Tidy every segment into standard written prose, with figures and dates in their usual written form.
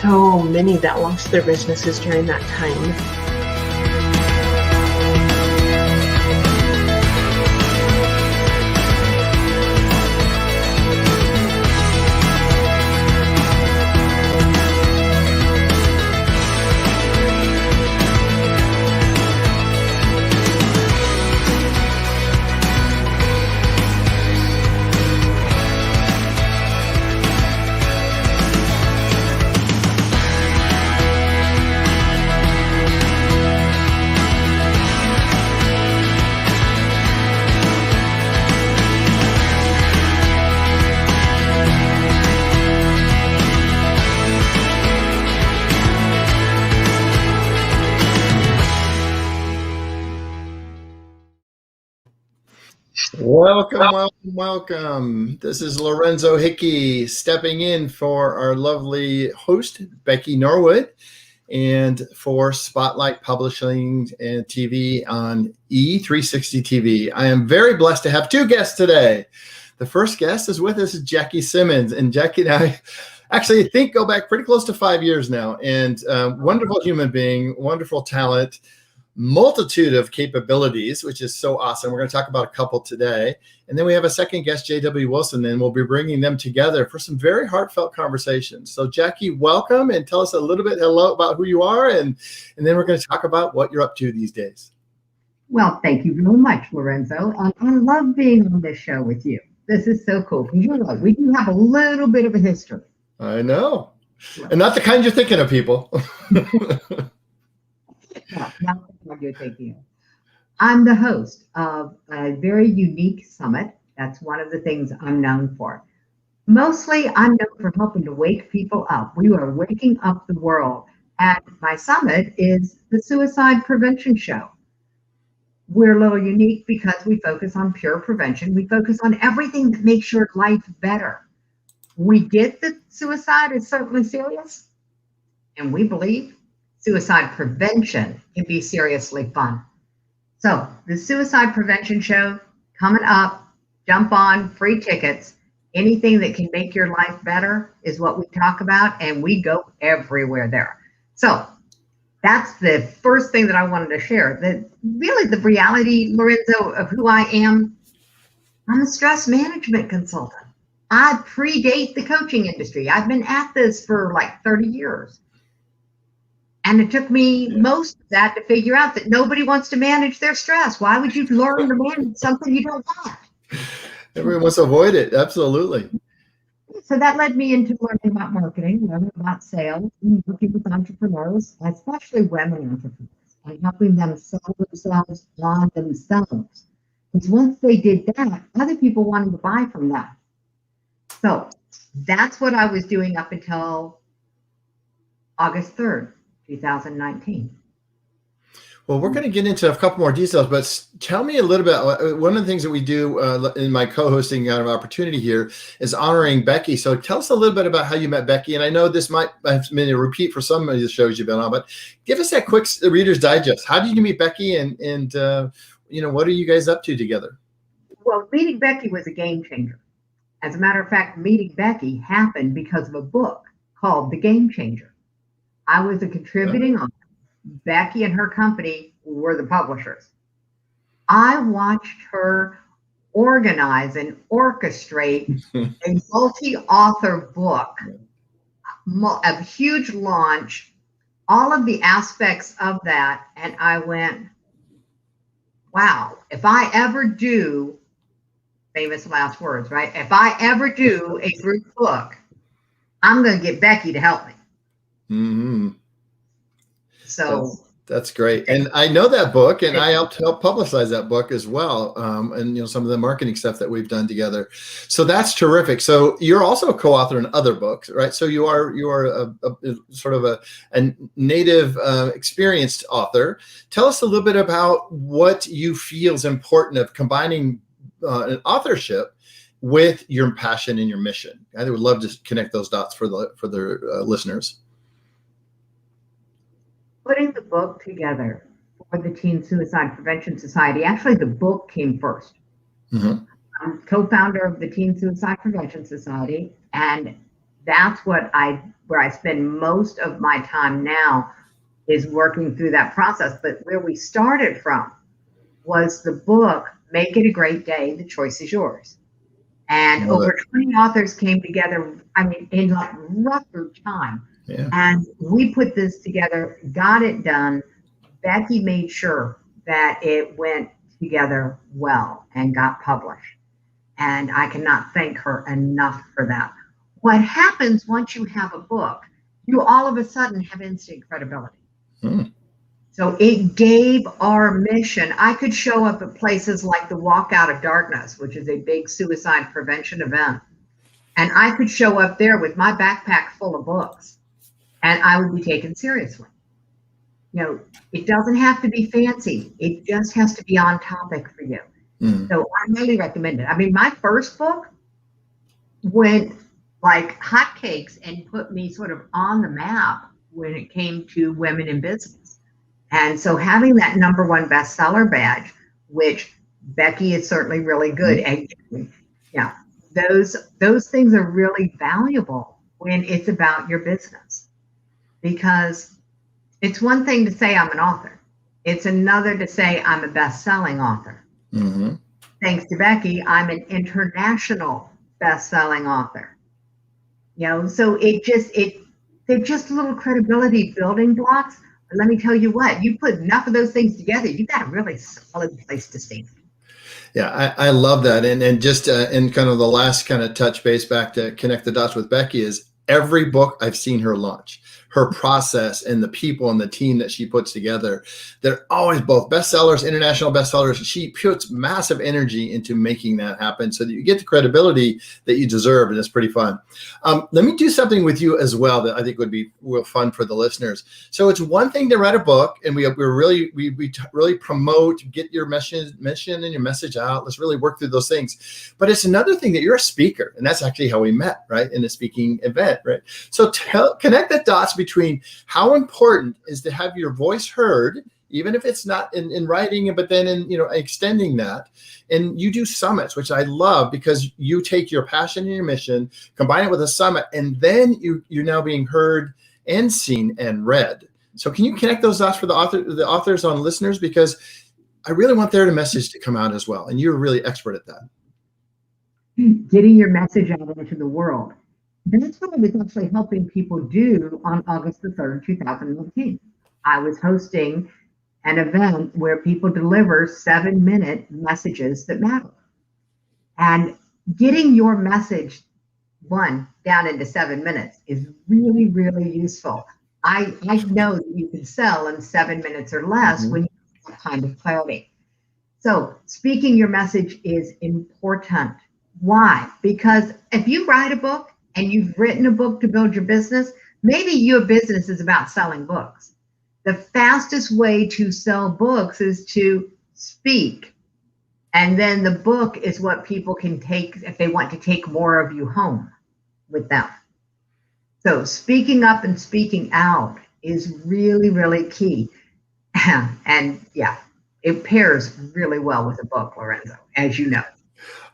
so many that lost their businesses during that time. Welcome. This is Lorenzo Hickey stepping in for our lovely host, Becky Norwood, and for Spotlight Publishing and TV on E360 TV. I am very blessed to have two guests today. The first guest is with us, Jackie Simmons, and Jackie and I actually think go back pretty close to 5 years now, and wonderful human being, wonderful talent, multitude of capabilities, which is so awesome. We're going to talk about a couple today. And then we have a second guest, J.W. Wilson, and we'll be bringing them together for some very heartfelt conversations. So Jackie, welcome, and tell us a little bit about who you are, and then we're going to talk about what you're up to these days. Well, thank you very much, Lorenzo. I love being on this show with you. This is so cool. You're right. We do have a little bit of a history. I know. And not the kind you're thinking of, people. Not what you're thinking of. I'm the host of a very unique summit. That's one of the things I'm known for. Mostly, I'm known for helping to wake people up. We are waking up the world. And my summit is the Suicide Prevention Show. We're a little unique because we focus on pure prevention. We focus on everything that makes your life better. We get that suicide is certainly serious, and we believe suicide prevention can be seriously fun. So the Suicide Prevention Show coming up, jump on, free tickets. Anything that can make your life better is what we talk about, and we go everywhere there. So that's the first thing that I wanted to share. Really the reality, Lorenzo, of who I am. I'm a stress management consultant. I predate the coaching industry. I've been at this for like 30 years. And it took me most of that to figure out that nobody wants to manage their stress. Why would you learn to manage something you don't want? Everyone wants to avoid it. Absolutely. So that led me into learning about marketing, learning about sales, and working with entrepreneurs, especially women entrepreneurs, and helping them sell themselves on themselves. Because once they did that, other people wanted to buy from that. So that's what I was doing up until August 3rd. 2019. Well, we're going to get into a couple more details, but tell me a little bit. One of the things that we do in my co-hosting kind of opportunity here is honoring Becky. So tell us a little bit about how you met Becky. And I know this might have been a repeat for some of the shows you've been on, but give us that quick Reader's Digest. How did you meet Becky, and what are you guys up to together? Well, meeting Becky was a game changer. As a matter of fact, meeting Becky happened because of a book called The Game Changer. I was a contributing author. Becky and her company were the publishers. I watched her organize and orchestrate a multi-author book, a huge launch, all of the aspects of that. And I went, wow, if I ever do, famous last words, right? If I ever do a group book, I'm going to get Becky to help me. Mm-hmm. So that's great. And I know that book, and I help publicize that book as well. And some of the marketing stuff that we've done together. So that's terrific. So you're also a co-author in other books, right? So you are a sort of a native experienced author. Tell us a little bit about what you feel is important of combining an authorship with your passion and your mission. I would love to connect those dots for the listeners. Putting the book together for the Teen Suicide Prevention Society. Actually, the book came first. Mm-hmm. I'm co-founder of the Teen Suicide Prevention Society, and that's where I spend most of my time now, is working through that process. But where we started from was the book, Make It a Great Day, The Choice is Yours. And Love it. over 20 authors came together, I mean, in like record time. Yeah. And we put this together, got it done. Becky made sure that it went together well and got published. And I cannot thank her enough for that. What happens once you have a book, you all of a sudden have instant credibility. Hmm. So it gave our mission. I could show up at places like the Walk Out of Darkness, which is a big suicide prevention event. And I could show up there with my backpack full of books and I would be taken seriously. You know, it doesn't have to be fancy. It just has to be on topic for you. Hmm. So I highly recommend it. I mean, my first book went like hotcakes and put me sort of on the map when it came to women in business. And so having that #1 bestseller badge, which Becky is certainly really good at, yeah, those things are really valuable when it's about your business, because it's one thing to say I'm an author. It's another to say I'm a best-selling author. Mm-hmm. Thanks to Becky, I'm an international best-selling author. You know, so they're just little credibility building blocks. But let me tell you what, you put enough of those things together, you got a really solid place to stand. Yeah, I love that. And just in kind of the last kind of touch base back to connect the dots with Becky is every book I've seen her launch, her process and the people and the team that she puts together, they're always both bestsellers, international bestsellers. She puts massive energy into making that happen so that you get the credibility that you deserve. And it's pretty fun. Let me do something with you as well that I think would be real fun for the listeners. So it's one thing to write a book and we really promote, get your mission and your message out. Let's really work through those things. But it's another thing that you're a speaker. And that's actually how we met, right? In a speaking event, right? So connect the dots between how important is to have your voice heard, even if it's not in writing, but then in extending that. And you do summits, which I love because you take your passion and your mission, combine it with a summit, and then you're now being heard and seen and read. So can you connect those dots for the authors on listeners? Because I really want their message to come out as well. And you're really expert at that. Getting your message out into the world. That's what I was actually helping people do on August the 3rd, 2019. I was hosting an event where people deliver 7-minute messages that matter. And getting your message down into 7 minutes is really, really useful. I know that you can sell in 7 minutes or less when you have that kind of clarity. So speaking your message is important. Why? Because if you write a book and you've written a book to build your business, maybe your business is about selling books. The fastest way to sell books is to speak. And then the book is what people can take if they want to take more of you home with them. So speaking up and speaking out is really, really key. And yeah, it pairs really well with a book, Lorenzo, as you know.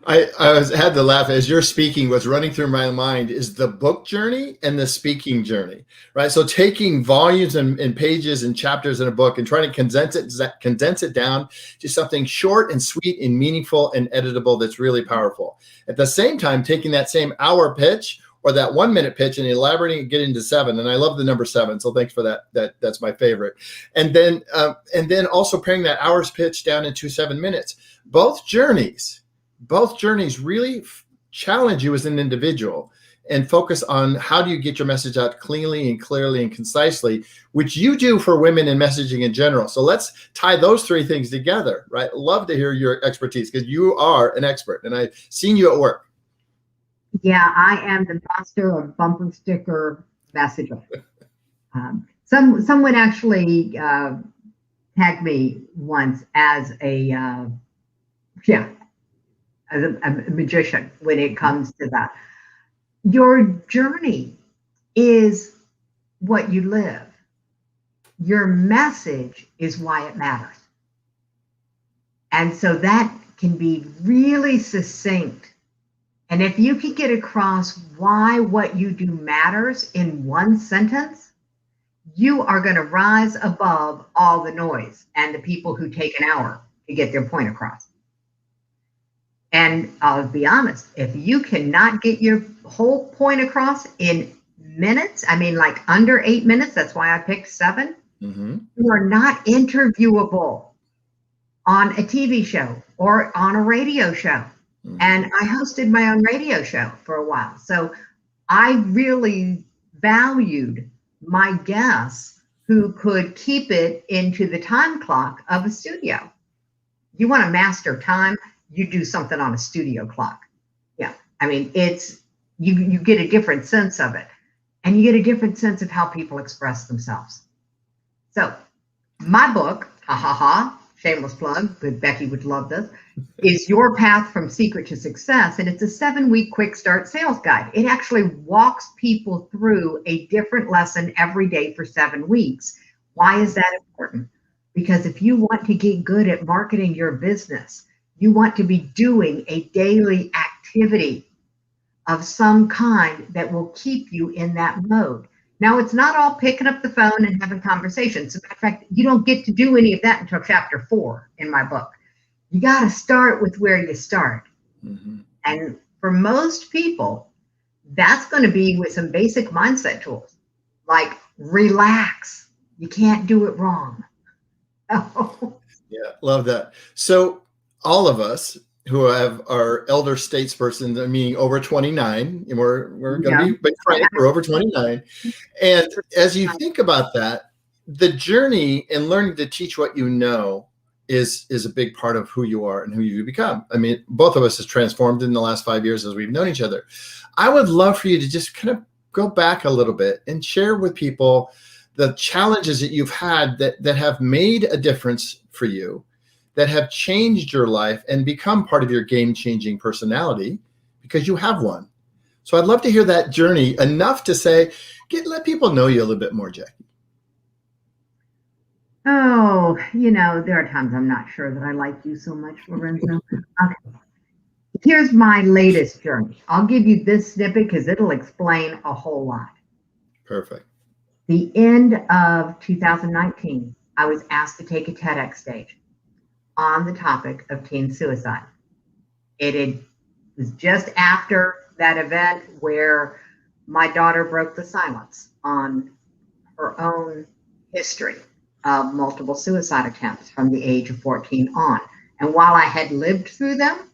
I had to laugh as you're speaking. What's running through my mind is the book journey and the speaking journey, right? So taking volumes and pages and chapters in a book and trying to condense it down to something short and sweet and meaningful and editable that's really powerful. At the same time, taking that same hour pitch or that 1 minute pitch and elaborating and getting to 7. And I love the number 7. So thanks for that. That's my favorite. And then also paring that hour's pitch down into 7 minutes. Both journeys really challenge you as an individual and focus on how do you get your message out cleanly and clearly and concisely, which you do for women in messaging in general. So let's tie those 3 things together, right? Love to hear your expertise because you are an expert and I've seen you at work. Yeah, I am the master of bumper sticker messaging. Someone actually tagged me once as a magician when it comes to that. Your journey is what you live. Your message is why it matters. And so that can be really succinct And if you can get across why what you do matters in one sentence, you are going to rise above all the noise and the people who take an hour to get their point across. And I'll be honest, if you cannot get your whole point across in minutes, I mean, like under 8 minutes, that's why I picked 7, you are not interviewable on a TV show or on a radio show. And I hosted my own radio show for a while. So I really valued my guests who could keep it into the time clock of a studio. You want to master time, you do something on a studio clock. Yeah. I mean, it's, you get a different sense of it, and you get a different sense of how people express themselves. So my book, shameless plug, but Becky would love this, is Your Path from Secret to Success. And it's a 7-week quick start sales guide. It actually walks people through a different lesson every day for 7 weeks. Why is that important? Because if you want to get good at marketing your business, you want to be doing a daily activity of some kind that will keep you in that mode. Now, it's not all picking up the phone and having conversations. As a matter of fact, you don't get to do any of that until chapter 4 in my book. You got to start with where you start. And for most people, that's going to be with some basic mindset tools, like relax. You can't do it wrong. Yeah, love that. So all of us who have our elder statespersons, meaning over 29, and we're going to be frank, we're over 29. And as you think about that, the journey and learning to teach what you know is a big part of who you are and who you become. I mean, both of us has transformed in the last 5 years as we've known each other. I would love for you to just kind of go back a little bit and share with people the challenges that you've had that have made a difference for you, that have changed your life and become part of your game-changing personality, because you have one. So I'd love to hear that journey enough to say, let people know you a little bit more, Jackie. Oh, there are times I'm not sure that I like you so much, Lorenzo. Okay. Here's my latest journey. I'll give you this snippet because it'll explain a whole lot. Perfect. The end of 2019, I was asked to take a TEDx stage on the topic of teen suicide. It was just after that event where my daughter broke the silence on her own history of multiple suicide attempts from the age of 14 on. And while I had lived through them,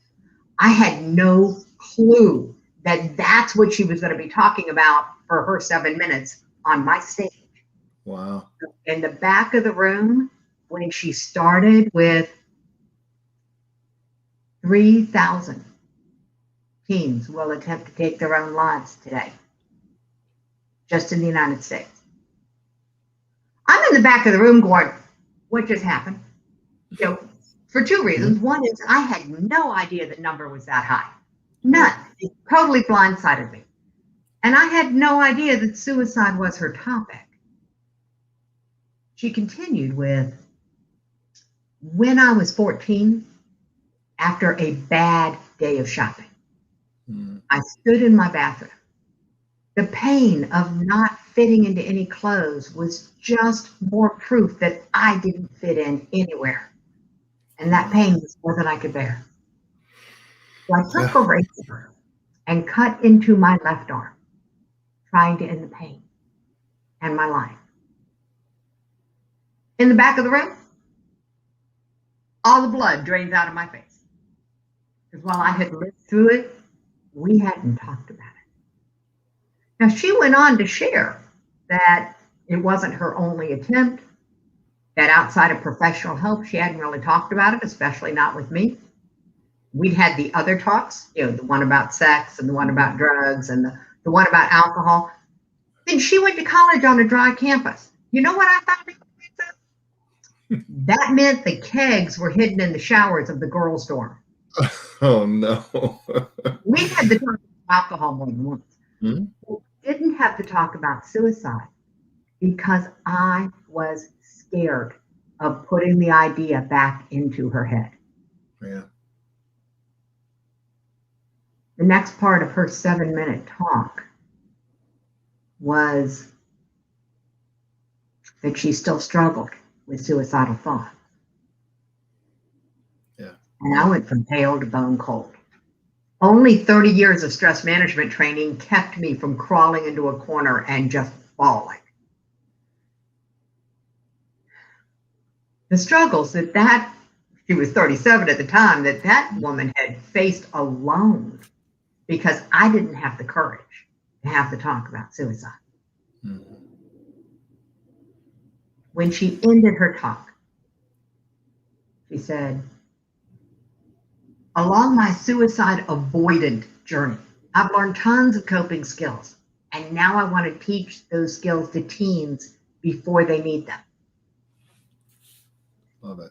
I had no clue that that's what she was going to be talking about for her 7 minutes on my stage. Wow. In the back of the room, when she started with 3,000 teens will attempt to take their own lives today, just in the United States. I'm in the back of the room going, what just happened? For 2 reasons. One is I had no idea the number was that high. None. It totally blindsided me. And I had no idea that suicide was her topic. She continued with, when I was 14, after a bad day of shopping, I stood in my bathroom. The pain of not fitting into any clothes was just more proof that I didn't fit in anywhere. And that pain was more than I could bear. So I took a razor and cut into my left arm, trying to end the pain and my life. In the back of the room, all the blood drains out of my face. Because while I had lived through it, we hadn't talked about it. Now, she went on to share that it wasn't her only attempt, that outside of professional help, she hadn't really talked about it, especially not with me. We'd had the other talks, the one about sex and the one about drugs and the one about alcohol. Then she went to college on a dry campus. You know what I found? That meant the kegs were hidden in the showers of the girls' dorm. Oh, no. We had to talk about alcohol more than once. We didn't have to talk about suicide because I was scared of putting the idea back into her head. Yeah. The next part of her 7-minute talk was that she still struggled with suicidal thought. Yeah. And I went from pale to bone cold. Only 30 years of stress management training kept me from crawling into a corner and just bawling. The struggles that she was 37 at the time, that woman had faced alone, because I didn't have the courage to have the talk about suicide. Mm-hmm. When she ended her talk, she said, along my suicide avoidant journey, I've learned tons of coping skills, and now I want to teach those skills to teens before they need them. Love it.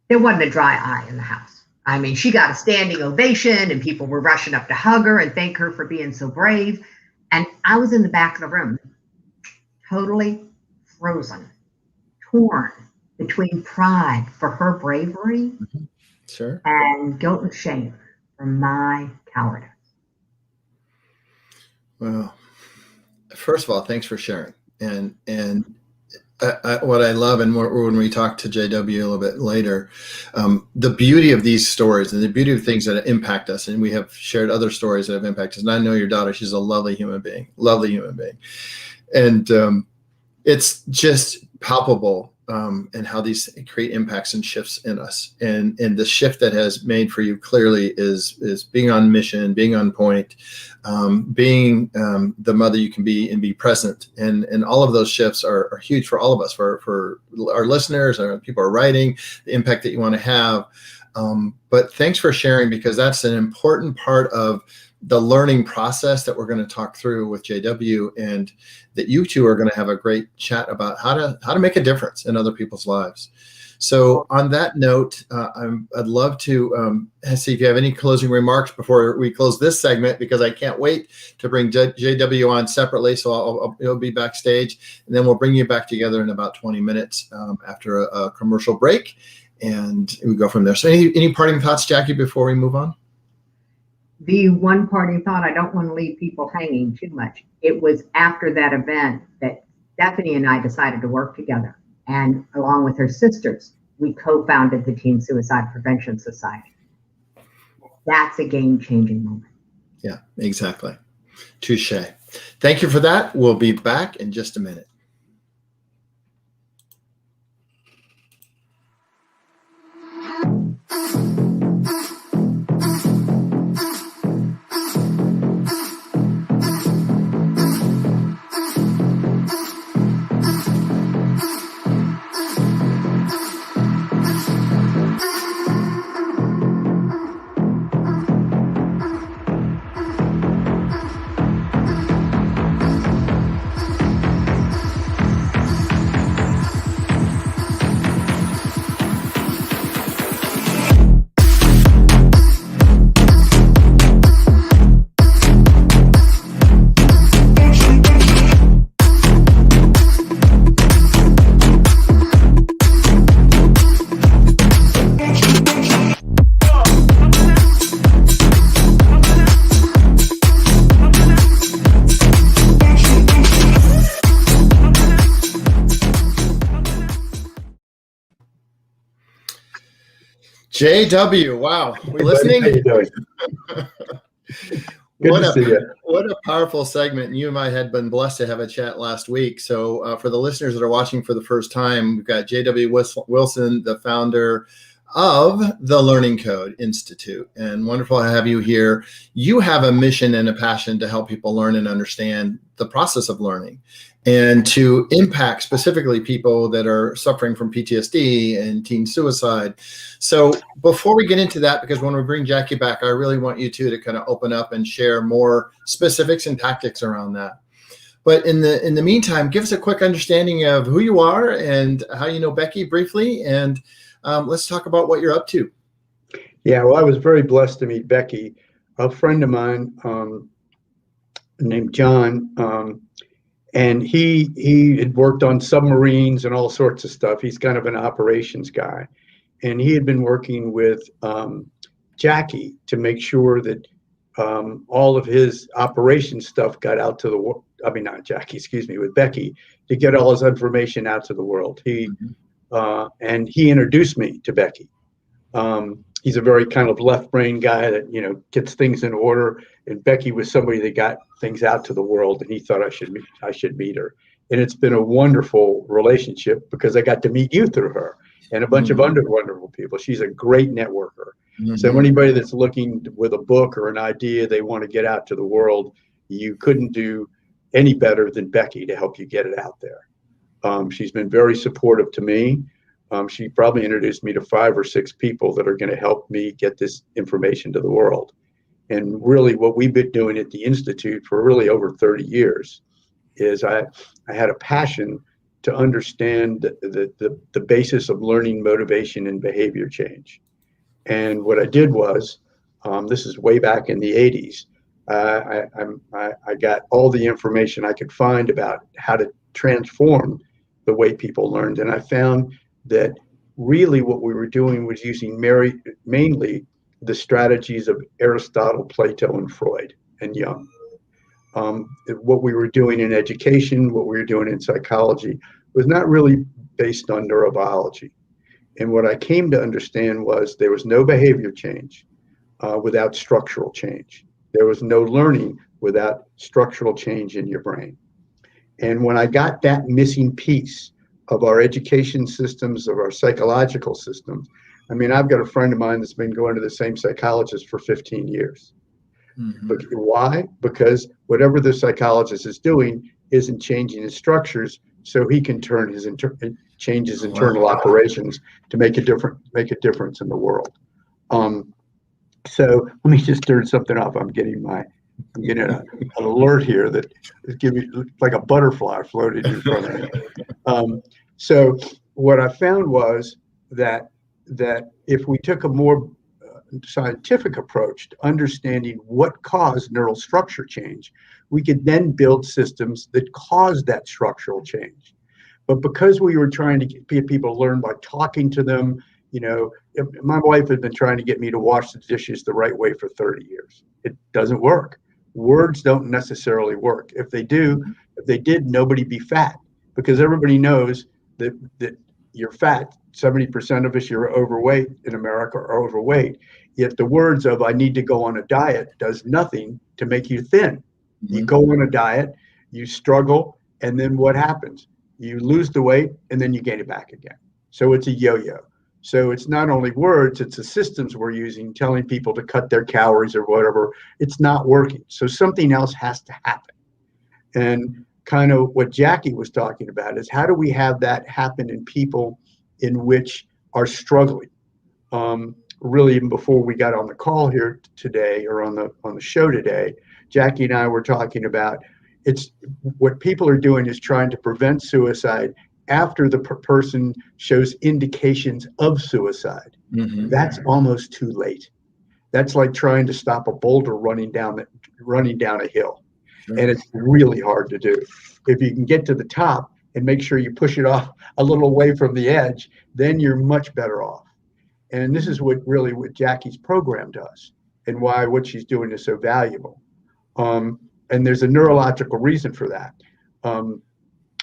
There wasn't a dry eye in the house. I mean, she got a standing ovation and people were rushing up to hug her and thank her for being so brave. And I was in the back of the room, totally frozen, torn between pride for her bravery Sure. and guilt and shame for my cowardice. Well, first of all, thanks for sharing. And what I love, and when we talk to JW a little bit later, the beauty of these stories and the beauty of things that impact us, and we have shared other stories that have impacted us. And I know your daughter; she's a lovely human being, and it's just palpable and how these create impacts and shifts in us. And the shift that has made for you clearly is being on mission, being on point, being the mother you can be and be present. And all of those shifts are huge for all of us, for our listeners, or people are writing, the impact that you want to have. But thanks for sharing, because that's an important part of the learning process that we're going to talk through with JW, and that you two are going to have a great chat about how to make a difference in other people's lives. So on that note, I'd love to see if you have any closing remarks before we close this segment, because I can't wait to bring JW on separately. So I'll be backstage, and then we'll bring you back together in about 20 minutes after a commercial break, and we go from there. So any parting thoughts, Jackie, before we move on? The one parting thought, I don't want to leave people hanging too much. It was after that event that Stephanie and I decided to work together. And along with her sisters, we co-founded the Teen Suicide Prevention Society. That's a game-changing moment. Yeah, exactly. Touche. Thank you for that. We'll be back in just a minute. JW, wow. We listening? How you doing? Good to see you. What a powerful segment. You and I had been blessed to have a chat last week. So for the listeners that are watching for the first time, we've got JW Wilson, the founder of the Learning Code Institute. And wonderful to have you here. You have a mission and a passion to help people learn and understand the process of learning, and to impact specifically people that are suffering from PTSD and teen suicide. So before we get into that, because when we bring Jackie back, I really want you two to kind of open up and share more specifics and tactics around that. But in the meantime, give us a quick understanding of who you are and how you know Becky briefly, and let's talk about what you're up to. Yeah, well, I was very blessed to meet Becky. A friend of mine named John, and he had worked on submarines and all sorts of stuff. He's kind of an operations guy. And he had been working with Jackie to make sure that all of his operation stuff got out to the world. I mean, not Jackie, excuse me, with Becky, to get all his information out to the world. And he introduced me to Becky. He's a very kind of left brain guy that, gets things in order. And Becky was somebody that got things out to the world, and he thought I should meet her. And it's been a wonderful relationship because I got to meet you through her and a bunch of other wonderful people. She's a great networker. So anybody that's looking with a book or an idea they want to get out to the world, you couldn't do any better than Becky to help you get it out there. She's been very supportive to me. She probably introduced me to 5 or 6 people that are going to help me get this information to the world. And really what we've been doing at the Institute for really over 30 years is I had a passion to understand the basis of learning, motivation, and behavior change. And what I did was, this is way back in the 80s, I got all the information I could find about how to transform the way people learned. And I found that really what we were doing was using mainly the strategies of Aristotle, Plato, and Freud, and Jung. What we were doing in education, what we were doing in psychology was not really based on neurobiology. And what I came to understand was there was no behavior change without structural change. There was no learning without structural change in your brain. And when I got that missing piece of our education systems, of our psychological systems, I mean, I've got a friend of mine that's been going to the same psychologist for 15 years. But why? Because whatever the psychologist is doing isn't changing his structures, so he can turn change his internal operations to make a difference in the world. So let me just turn something off. I'm getting an alert here that is giving like a butterfly floated in front of me. So what I found was that if we took a more scientific approach to understanding what caused neural structure change, we could then build systems that caused that structural change. But because we were trying to get people to learn by talking to them, my wife had been trying to get me to wash the dishes the right way for 30 years. It doesn't work. Words don't necessarily work. If they did, nobody'd be fat, because everybody knows that you're fat. 70% of us, you're overweight in America, are overweight. Yet the words of "I need to go on a diet" does nothing to make you thin. You go on a diet, you struggle, and then what happens? You lose the weight, and then you gain it back again. So it's a yo-yo. So it's not only words, it's the systems we're using, telling people to cut their calories or whatever. It's not working. So something else has to happen. And kind of what Jackie was talking about is, how do we have that happen in people in which are struggling? Really, even before we got on the call here today, or on the show today, Jackie and I were talking about, it's what people are doing is trying to prevent suicide after the person shows indications of suicide. That's almost too late. That's like trying to stop a boulder running down a hill. And it's really hard to do. If you can get to the top and make sure you push it off a little away from the edge, then you're much better off. And this is what Jackie's program does, and why what she's doing is so valuable. And there's a neurological reason for that.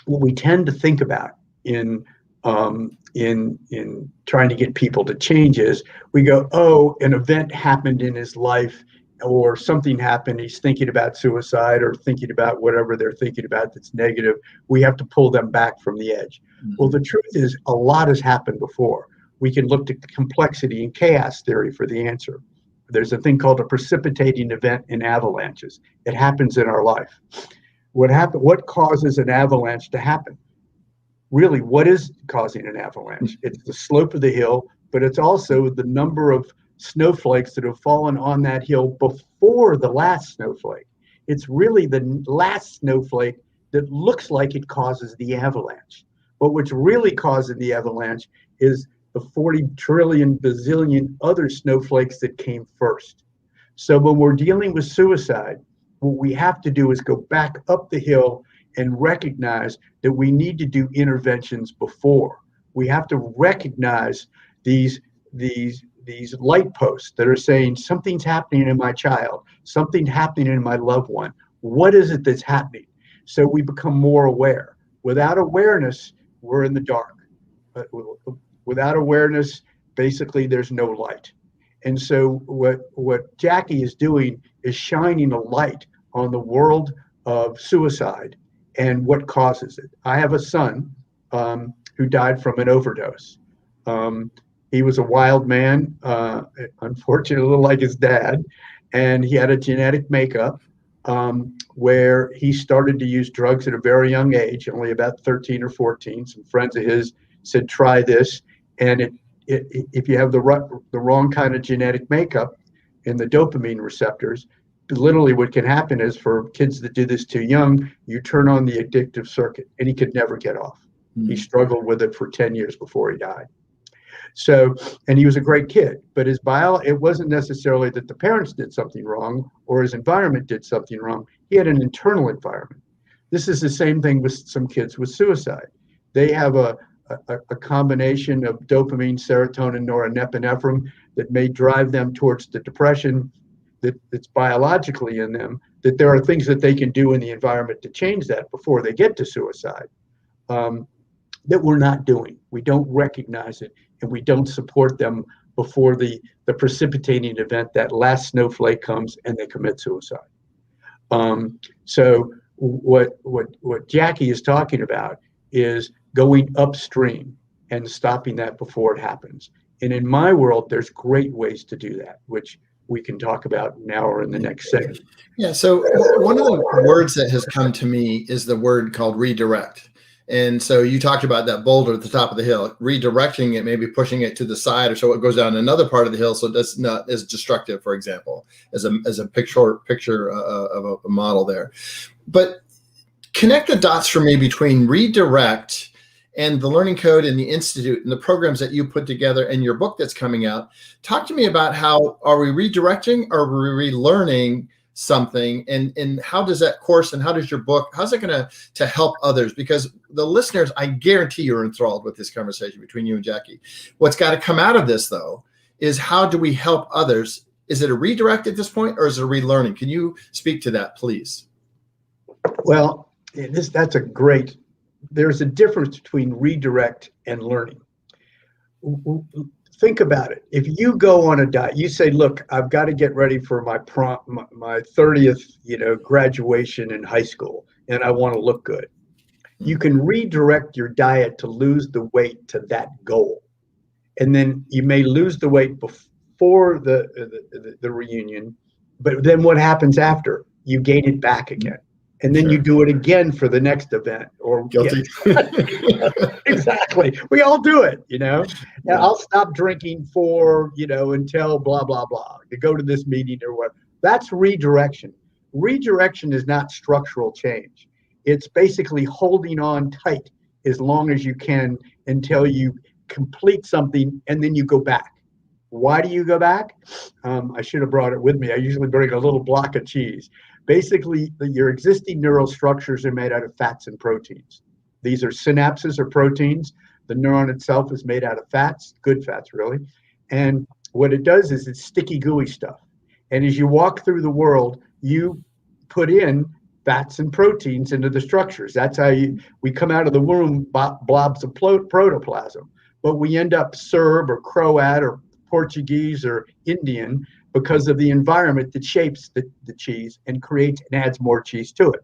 What we tend to think about in trying to get people to change is, we go, oh, an event happened in his life, or something happened, he's thinking about suicide or thinking about whatever they're thinking about that's negative. We have to pull them back from the edge. Well, the truth is, a lot has happened before. We can look to complexity and chaos theory for the answer. There's a thing called a precipitating event in avalanches. It happens in our life. What causes an avalanche to happen? Really, what is causing an avalanche? It's the slope of the hill, but it's also the number of snowflakes that have fallen on that hill before the last snowflake. It's really the last snowflake that looks like it causes the avalanche. But what's really causing the avalanche is the 40 trillion bazillion other snowflakes that came first. So when we're dealing with suicide, what we have to do is go back up the hill and recognize that we need to do interventions before. We have to recognize these these light posts that are saying something's happening in my child, something's happening in my loved one. What is it that's happening? So we become more aware. Without awareness, we're in the dark. Without awareness, basically there's no light. And so what Jackie is doing is shining a light on the world of suicide and what causes it. I have a son who died from an overdose. He was a wild man, unfortunately, a little like his dad, and he had a genetic makeup where he started to use drugs at a very young age, only about 13 or 14. Some friends of his said, try this. And if you have the wrong kind of genetic makeup in the dopamine receptors, literally what can happen is for kids that do this too young, you turn on the addictive circuit, and he could never get off. He struggled with it for 10 years before he died. So, and he was a great kid, but it wasn't necessarily that the parents did something wrong or his environment did something wrong. He had an internal environment. This is the same thing with some kids with suicide. They have a combination of dopamine, serotonin, norepinephrine that may drive them towards the depression that's biologically in them, that there are things that they can do in the environment to change that before they get to suicide that we're not doing. We don't recognize it, and we don't support them before the precipitating event, that last snowflake comes and they commit suicide. So what Jackie is talking about is going upstream and stopping that before it happens. And in my world, there's great ways to do that, which we can talk about now or in the next segment. Yeah, so one of the words that has come to me is the word called redirect. And so you talked about that boulder at the top of the hill, redirecting it, maybe pushing it to the side, or so it goes down another part of the hill, so that's not as destructive, for example, as a picture of a model there. But connect the dots for me between redirect and the Learning Code and the Institute and the programs that you put together and your book that's coming out. Talk to me about how are we redirecting or are we relearning something, and how does that course and how does your book, how's it going to help others? Because the listeners, I guarantee you're enthralled with this conversation between you and Jackie. What's got to come out of this, though, is how do we help others? Is it a redirect at this point, or is it a relearning? Can you speak to that, please? Well, there's a difference between redirect and learning. Think about it. If you go on a diet, you say, look, I've got to get ready for my 30th, graduation in high school, and I want to look good. You can redirect your diet to lose the weight to that goal. And then you may lose the weight before the reunion, but then what happens after? You gain it back again. And then you do it again for the next event. Or guilty. Exactly. We all do it, Now, I'll stop drinking until blah, blah, blah, to go to this meeting or what. That's redirection. Redirection is not structural change. It's basically holding on tight as long as you can until you complete something, and then you go back. Why do you go back? I should have brought it with me. I usually bring a little block of cheese. Basically, your existing neural structures are made out of fats and proteins. These are synapses or proteins. The neuron itself is made out of fats, good fats, really. And what it does is it's sticky, gooey stuff. And as you walk through the world, you put in fats and proteins into the structures. That's how we come out of the womb, blobs of protoplasm. But we end up Serb or Croat or Portuguese or Indian because of the environment that shapes the cheese and creates and adds more cheese to it.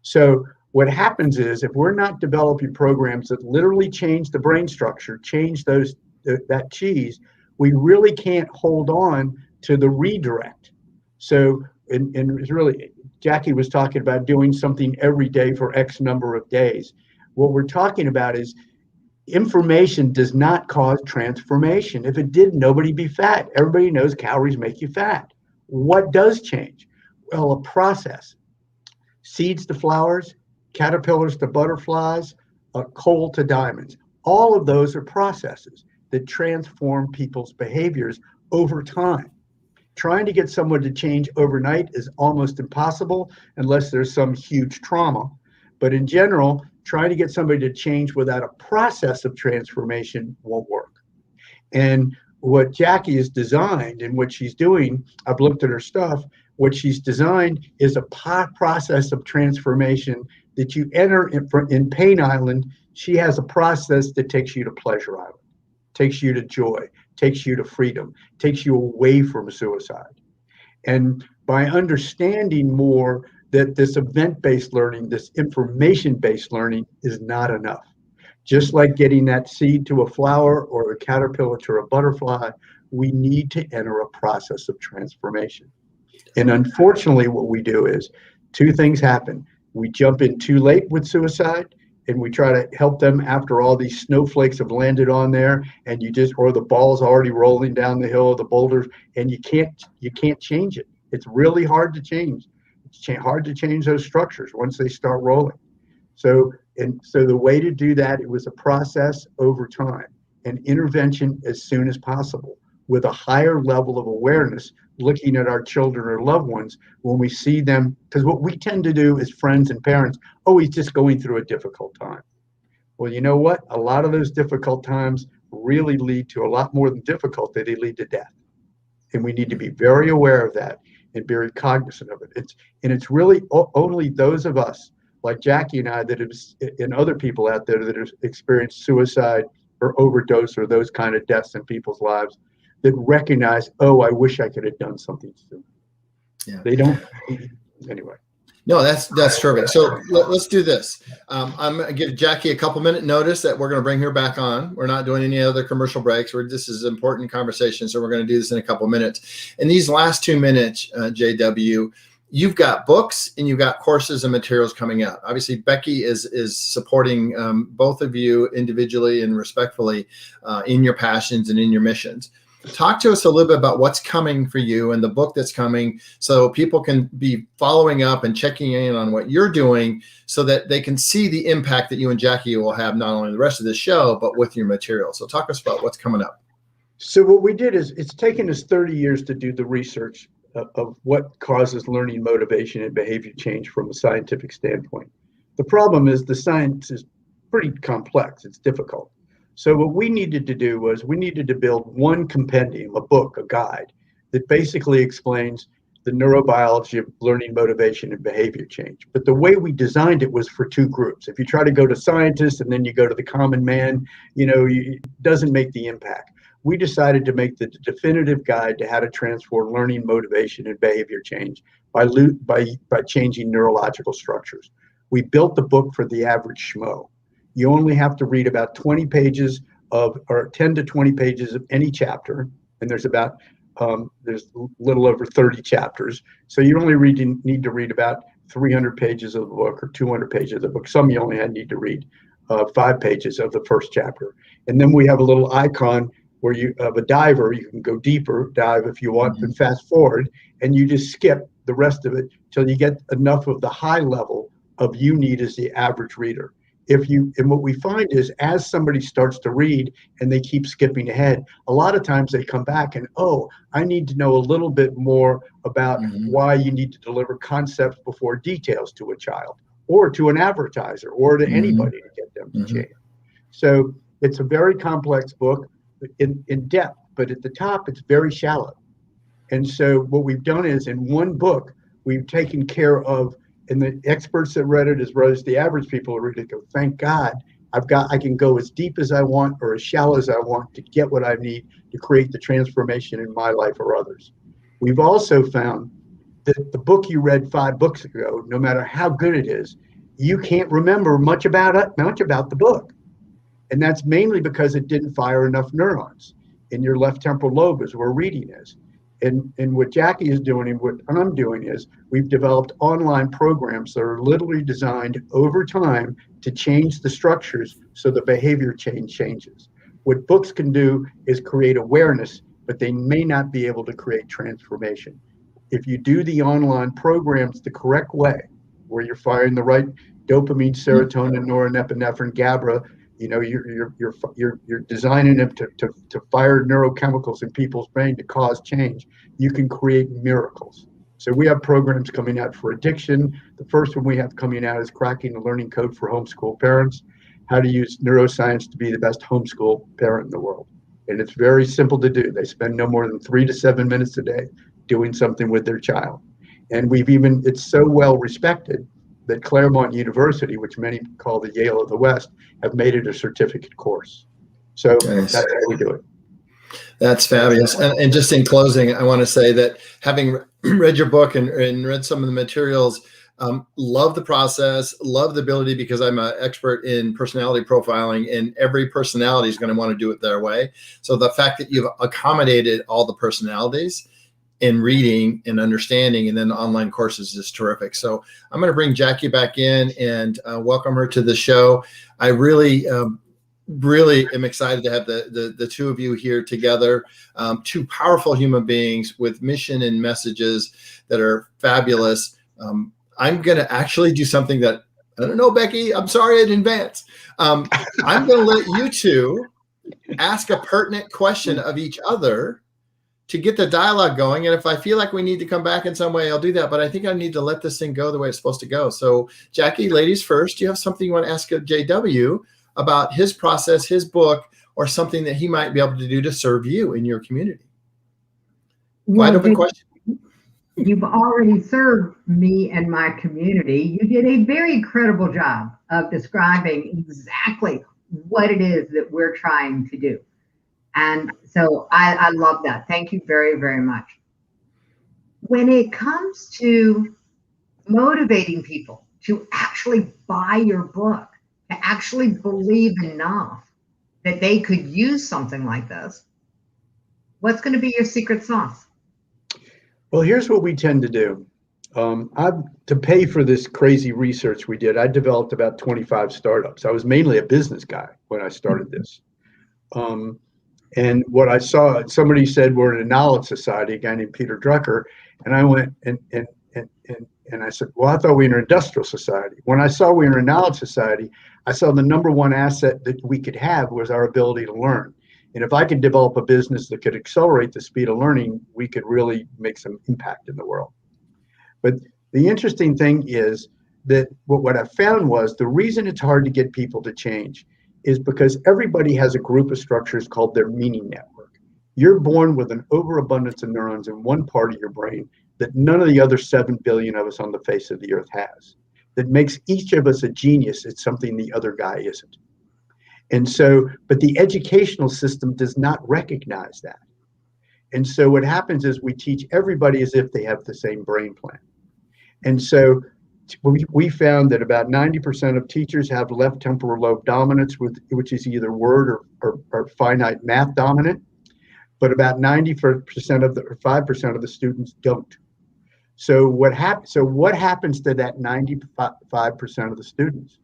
So what happens is, if we're not developing programs that literally change the brain structure, change that cheese, we really can't hold on to the redirect. So, and it's really, Jackie was talking about doing something every day for X number of days. What we're talking about is information does not cause transformation. If it did, nobody'd be fat. Everybody knows calories make you fat. What does change? Well, a process. Seeds to flowers, caterpillars to butterflies, coal to diamonds. All of those are processes that transform people's behaviors over time. Trying to get someone to change overnight is almost impossible unless there's some huge trauma. But in general, trying to get somebody to change without a process of transformation won't work. And what Jackie has designed and what she's doing, I've looked at her stuff. What she's designed is a process of transformation that you enter in Pain Island. She has a process that takes you to Pleasure Island, takes you to joy, takes you to freedom, takes you away from suicide. And by understanding more that this event-based learning, this information-based learning is not enough. Just like getting that seed to a flower or a caterpillar to a butterfly, we need to enter a process of transformation. And unfortunately, what we do is two things happen. We jump in too late with suicide, and we try to help them after all these snowflakes have landed on there, and or the ball's already rolling down the hill, the boulders, and you can't change it. It's really hard to change. It's hard to change those structures once they start rolling. So the way to do that, it was a process over time, and intervention as soon as possible with a higher level of awareness, looking at our children or loved ones when we see them. Because what we tend to do as friends and parents, oh, he's just going through a difficult time. Well, you know what? A lot of those difficult times really lead to a lot more than difficult, they lead to death. And we need to be very aware of that and very cognizant of it. It's really only those of us like Jackie and I and other people out there that have experienced suicide or overdose or those kind of deaths in people's lives that recognize, oh, I wish I could have done something sooner. Yeah. They don't. Anyway. No, that's terrific. So let's do this. I'm going to give Jackie a couple minute notice that we're going to bring her back on. We're not doing any other commercial breaks. This is an important conversation, so we're going to do this in a couple minutes. In these last 2 minutes, JW, you've got books and you've got courses and materials coming out. Obviously, Becky is supporting both of you individually and respectfully in your passions and in your missions. Talk to us a little bit about what's coming for you and the book that's coming so people can be following up and checking in on what you're doing so that they can see the impact that you and Jackie will have not only the rest of the show, but with your material. So talk us about what's coming up. So what we did is it's taken us 30 years to do the research of what causes learning motivation and behavior change from a scientific standpoint. The problem is the science is pretty complex. It's difficult. So what we needed to do was we needed to build one compendium, a book, a guide that basically explains the neurobiology of learning motivation and behavior change. But the way we designed it was for two groups. If you try to go to scientists and then you go to the common man, it doesn't make the impact. We decided to make the definitive guide to how to transform learning motivation and behavior change by changing neurological structures. We built the book for the average schmo. You only have to read about 20 pages or 10 to 20 pages of any chapter, and there's a little over 30 chapters. So you only need to read about 300 pages of the book or 200 pages of the book. Some you only need to read 5 pages of the first chapter. And then we have a little icon where you have a diver, you can go deeper, dive if you want, and fast forward, and you just skip the rest of it till you get enough of the high level of you need as the average reader. And what we find is as somebody starts to read and they keep skipping ahead, a lot of times they come back and, oh, I need to know a little bit more about why you need to deliver concepts before details to a child or to an advertiser or to anybody to get them to change. So it's a very complex book in depth, but at the top, it's very shallow. And so what we've done is in one book, we've taken care of, and the experts that read it as well as the average people who read it go, thank God, I can go as deep as I want or as shallow as I want to get what I need to create the transformation in my life or others. We've also found that the book you read 5 books ago, no matter how good it is, you can't remember much about the book. And that's mainly because it didn't fire enough neurons in your left temporal lobe is where reading is. And what Jackie is doing and what I'm doing is we've developed online programs that are literally designed over time to change the structures so the behavior changes. What books can do is create awareness, but they may not be able to create transformation. If you do the online programs the correct way, where you're firing the right dopamine, serotonin, norepinephrine, GABA, you're designing them to fire neurochemicals in people's brain to cause change. You can create miracles. So we have programs coming out for addiction. The first one we have coming out is cracking the learning code for homeschool parents, how to use neuroscience to be the best homeschool parent in the world. And it's very simple to do. They spend no more than 3 to 7 minutes a day doing something with their child. And it's so well respected that Claremont University, which many call the Yale of the West, have made it a certificate course. So Nice. that's how we do it. That's fabulous. And just in closing, I want to say that having read your book and read some of the materials, love the process, love the ability, because I'm an expert in personality profiling, and every personality is going to want to do it their way. So the fact that you've accommodated all the personalities in reading and understanding, and then the online courses is terrific. So I'm going to bring Jackie back in and welcome her to the show. I really am excited to have the two of you here together. Two powerful human beings with mission and messages that are fabulous. I'm going to actually do something that, I don't know, Becky, I'm sorry in advance. I'm going to let you two ask a pertinent question of each other to get the dialogue going. And if I feel like we need to come back in some way, I'll do that. But I think I need to let this thing go the way it's supposed to go. So Jackie, ladies first, do you have something you want to ask of JW about his process, his book, or something that he might be able to do to serve you in your community? Wide open question. You've already served me and my community. You did a very credible job of describing exactly what it is that we're trying to do. And so I love that. Thank you very, very much. When it comes to motivating people to actually buy your book, to actually believe enough that they could use something like this, what's going to be your secret sauce? Well, here's what we tend to do. To pay for this crazy research we did, I developed about 25 startups. I was mainly a business guy when I started this. And what I saw, somebody said we're in a knowledge society, a guy named Peter Drucker, and I went and I said, well, I thought we were an industrial society. When I saw we were in a knowledge society, I saw the number one asset that we could have was our ability to learn. And if I could develop a business that could accelerate the speed of learning, we could really make some impact in the world. But the interesting thing is that what I found was the reason it's hard to get people to change is because everybody has a group of structures called their meaning network. You're born with an overabundance of neurons in one part of your brain that none of the other 7 billion of us on the face of the earth has. That makes each of us a genius. It's something the other guy isn't. And so, but the educational system does not recognize that. And so what happens is we teach everybody as if they have the same brain plan. And so we found that about 90% of teachers have left temporal lobe dominance, which is either word or finite math dominant, but about 90% of or 5% of the students don't. So what happens to that 95% of the students?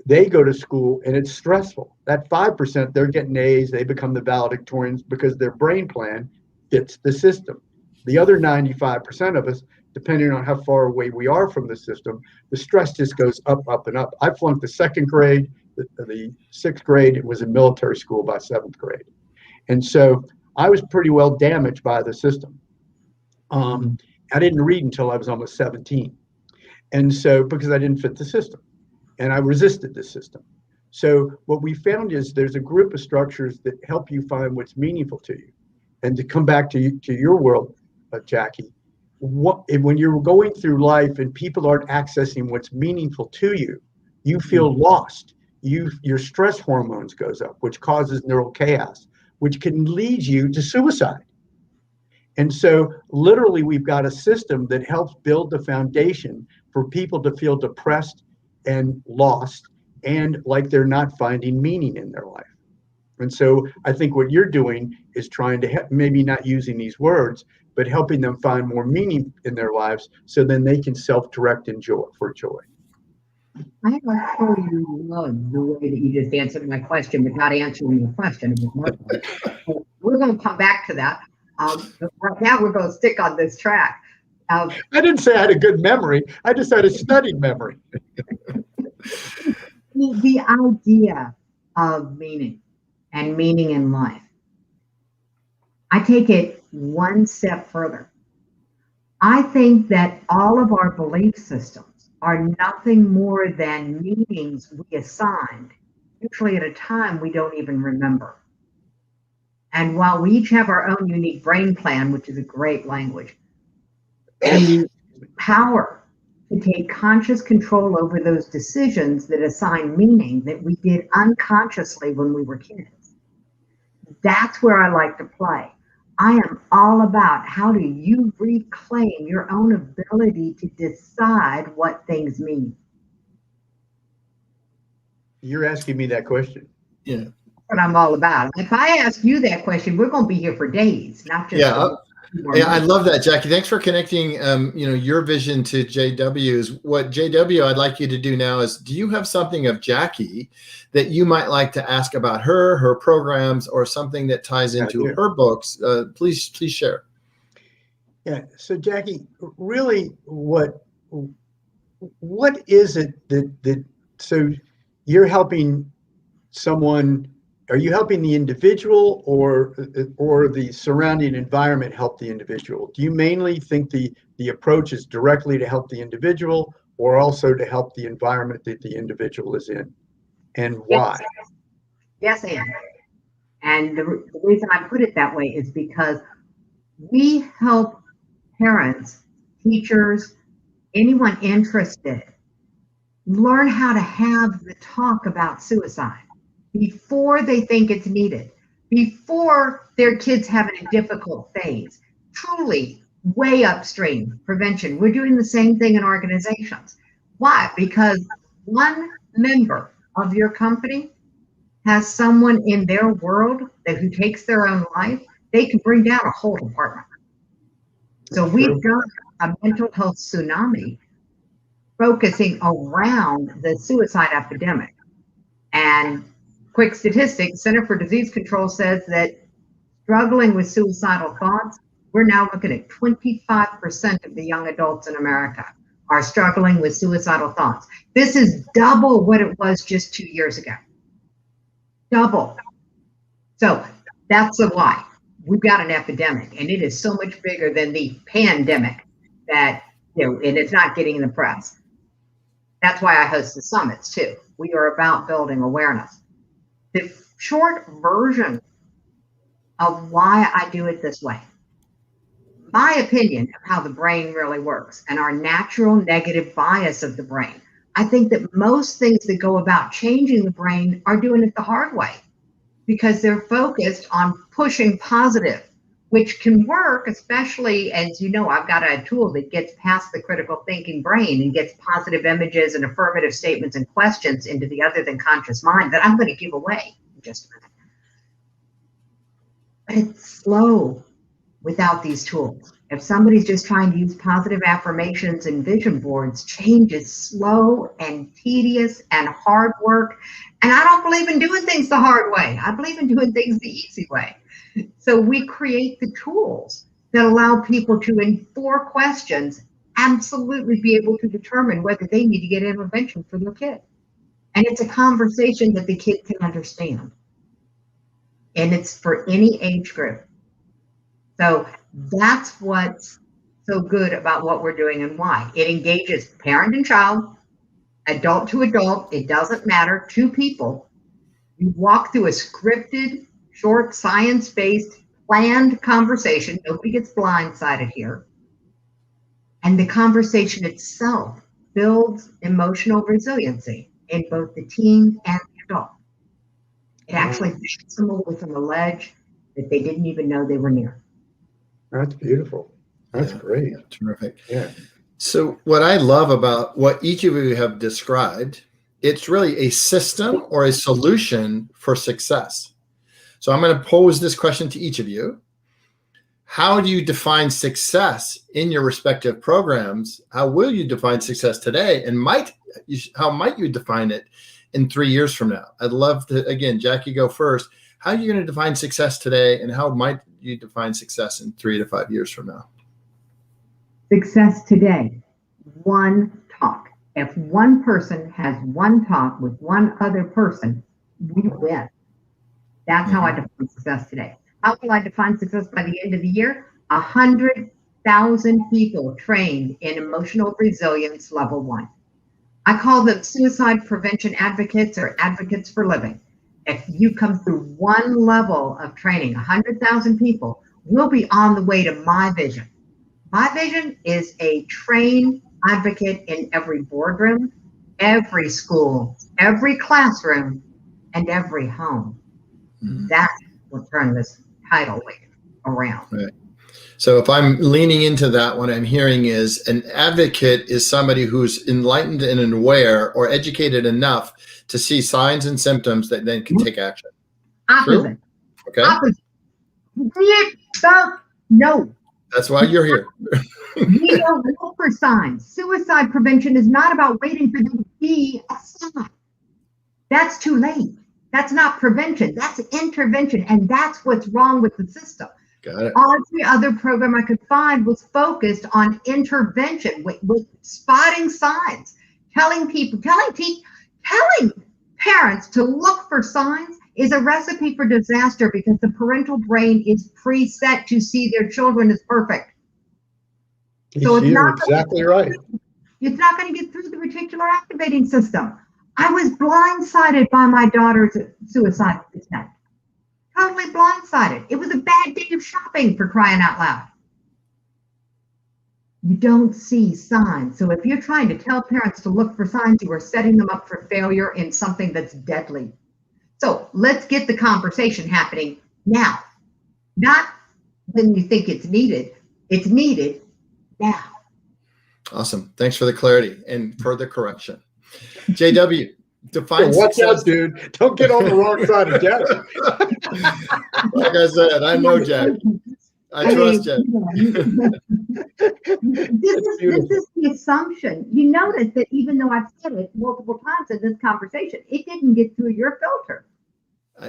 They go to school and it's stressful. That 5%, they're getting A's, they become the valedictorians because their brain plan fits the system. The other 95% of us, depending on how far away we are from the system, the stress just goes up, up, and up. I flunked the 2nd grade, the 6th grade, it was in military school by 7th grade. And so I was pretty well damaged by the system. I didn't read until I was almost 17. And so, because I didn't fit the system. And I resisted the system. So what we found is there's a group of structures that help you find what's meaningful to you. And to come back to your world, Jackie, when you're going through life and people aren't accessing what's meaningful to you, you feel lost. Your stress hormones goes up, which causes neural chaos, which can lead you to suicide. And so literally we've got a system that helps build the foundation for people to feel depressed and lost and like they're not finding meaning in their life. And so I think what you're doing is trying to help, maybe not using these words, but helping them find more meaning in their lives so then they can self-direct and joy. I actually love the way that you just answered my question without answering the question. It was more fun. We're going to come back to that. But right now we're going to stick on this track. I didn't say I had a good memory. I just had a studied memory. The idea of meaning and meaning in life. I take it one step further. I think that all of our belief systems are nothing more than meanings we assigned, usually at a time we don't even remember. And while we each have our own unique brain plan, which is a great language, the power to take conscious control over those decisions that assign meaning that we did unconsciously when we were kids. That's where I like to play. I am all about how do you reclaim your own ability to decide what things mean. You're asking me that question. Yeah. What I'm all about. If I ask you that question, we're going to be here for days, not just Yeah. Yeah, I months. love that, Jackie. Thanks for connecting, your vision to JW's. What JW I'd like you to do now is, do you have something of Jackie that you might like to ask about her programs, or something that ties into her books? Please share. Yeah. So Jackie, really, what is it that so you're helping someone? Are you helping the individual, or the surrounding environment help the individual? Do you mainly think the approach is directly to help the individual, or also to help the environment that the individual is in, and why? Yes, and the reason I put it that way is because we help parents, teachers, anyone interested learn how to have the talk about suicide before they think it's needed, before their kids have a difficult phase. Truly, way upstream prevention. We're doing the same thing in organizations. Why? Because one member of your company has someone in their world who takes their own life, they can bring down a whole department. So we've got a mental health tsunami focusing around the suicide epidemic. And quick statistics, Center for Disease Control says that struggling with suicidal thoughts, we're now looking at 25% of the young adults in America are struggling with suicidal thoughts. This is double what it was just 2 years ago. Double. So that's the why. We've got an epidemic, and it is so much bigger than the pandemic that, and it's not getting in the press. That's why I host the summits too. We are about building awareness. The short version of why I do it this way, my opinion of how the brain really works and our natural negative bias of the brain. I think that most things that go about changing the brain are doing it the hard way because they're focused on pushing positive, which can work, especially as you know, I've got a tool that gets past the critical thinking brain and gets positive images and affirmative statements and questions into the other than conscious mind that I'm going to give away in just a minute. But it's slow without these tools. If somebody's just trying to use positive affirmations and vision boards, change is slow and tedious and hard work. And I don't believe in doing things the hard way. I believe in doing things the easy way. So we create the tools that allow people to, in 4 questions, absolutely be able to determine whether they need to get intervention for their kid. And it's a conversation that the kid can understand. And it's for any age group. So that's what's so good about what we're doing and why. It engages parent and child, adult to adult, it doesn't matter, 2 people. You walk through a scripted, short, science-based, planned conversation. Nobody gets blindsided here. And the conversation itself builds emotional resiliency in both the teen and the adult. It actually pushes them away from a ledge that they didn't even know they were near. That's beautiful. That's great. Yeah, terrific. Yeah. So what I love about what each of you have described, it's really a system or a solution for success. So I'm going to pose this question to each of you. How do you define success in your respective programs? How will you define success today? And how might you define it in 3 years from now? I'd love to, again, Jackie, go first. How are you going to define success today, and how might you define success in 3 to 5 years from now? Success today, one talk. If one person has one talk with one other person, we win. That's how I define success today. How will I define success by the end of the year? 100,000 people trained in emotional resilience level 1. I call them suicide prevention advocates or advocates for living. If you come through one level of training, 100,000 people will be on the way to my vision. My vision is a trained advocate in every boardroom, every school, every classroom, and every home. That's what turned this tidal wave around. Right. So if I'm leaning into that, what I'm hearing is an advocate is somebody who's enlightened and aware or educated enough to see signs and symptoms that then can take action. Opposite. True? Okay. Opposite. No. That's why you're here. We don't look for signs. Suicide prevention is not about waiting for them to be a sign. That's too late. That's not prevention. That's intervention. And that's what's wrong with the system. Got it. Every other program I could find was focused on intervention, with spotting signs, telling parents to look for signs is a recipe for disaster, because the parental brain is preset to see their children as perfect. So You're exactly right. It's not going to get through the reticular activating system. I was blindsided by my daughter's suicide attempt. Totally blindsided. It was a bad day of shopping, for crying out loud. You don't see signs. So if you're trying to tell parents to look for signs, you are setting them up for failure in something that's deadly. So let's get the conversation happening now. Not when you think it's needed. It's needed now. Awesome. Thanks for the clarity and for the correction. JW, define Watch success. out, dude. Don't get on the wrong side of Jackie. Like I said, I know Jackie. I trust Jackie. This is the assumption. You notice that even though I've said it multiple times in this conversation, it didn't get through your filter.